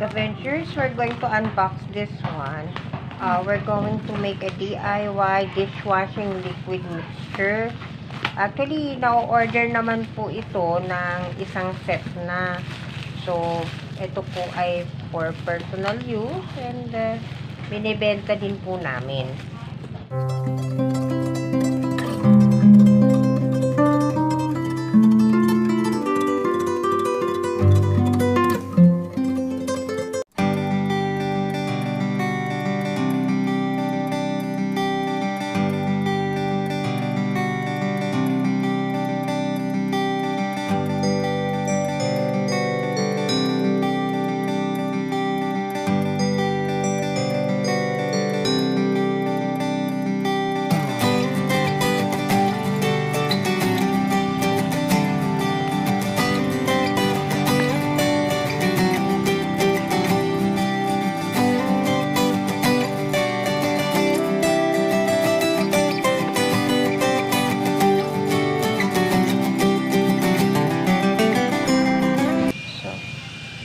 Adventures, we're going to unbox this one. We're going to make a DIY dishwashing liquid mixture. Actually, na-order naman po ito ng isang set na. So, ito po ay for personal use and binibenta din po namin.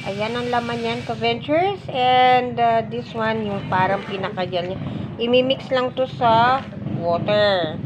Ayan ang laman yan, ka-ventures. And this one, yung parang pinaka-gel niya. Imimix lang to sa water.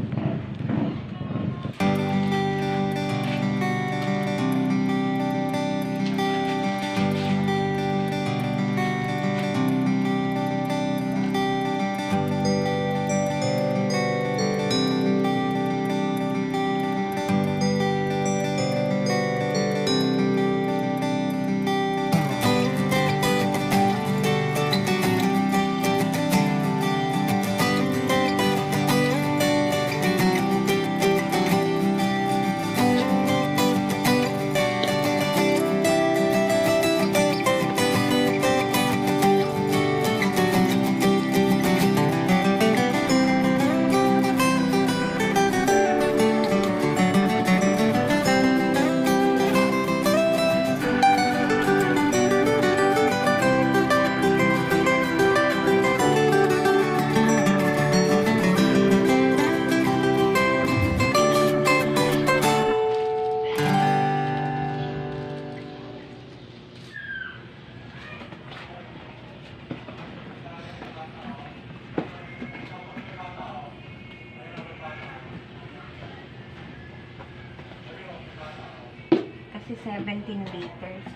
Kasi 17 liters.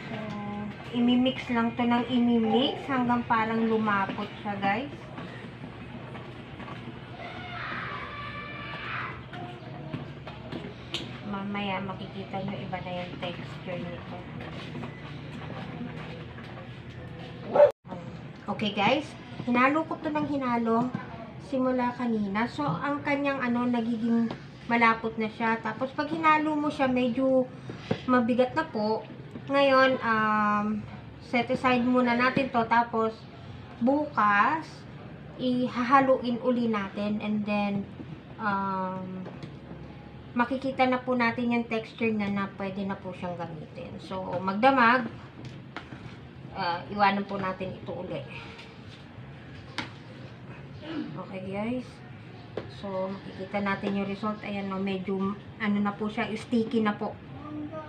So, imimix lang to ng imimix hanggang parang lumapot siya, guys. Mamaya makikita nyo iba na yung texture nito. Okay, guys. Hinalo ko to ng hinalo simula kanina. So, ang kanyang nagiging malapot na siya. Tapos, pag hinalo mo siya, medyo mabigat na po. Ngayon, set aside muna natin to. Tapos, bukas, ihahaluin uli natin. And then, makikita na po natin yung texture na pwede na po siyang gamitin. So, magdamag, iwanan po natin ito uli. Okay, guys. So, makikita natin yung result. Ayan, no, medyo, na po siya, sticky na po.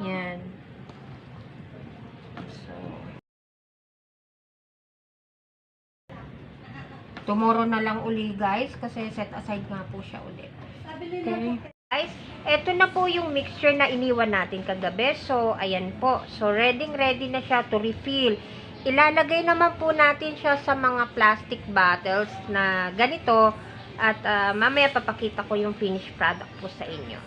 Yan. So, tomorrow na lang uli, guys, kasi set aside nga po siya uli. Okay. Guys, eto na po yung mixture na iniwan natin kagabi. So, ayan po. So, ready na siya to refill. Ilalagay naman po natin siya sa mga plastic bottles na ganito. At mamaya papakita ko yung finished product po sa inyo.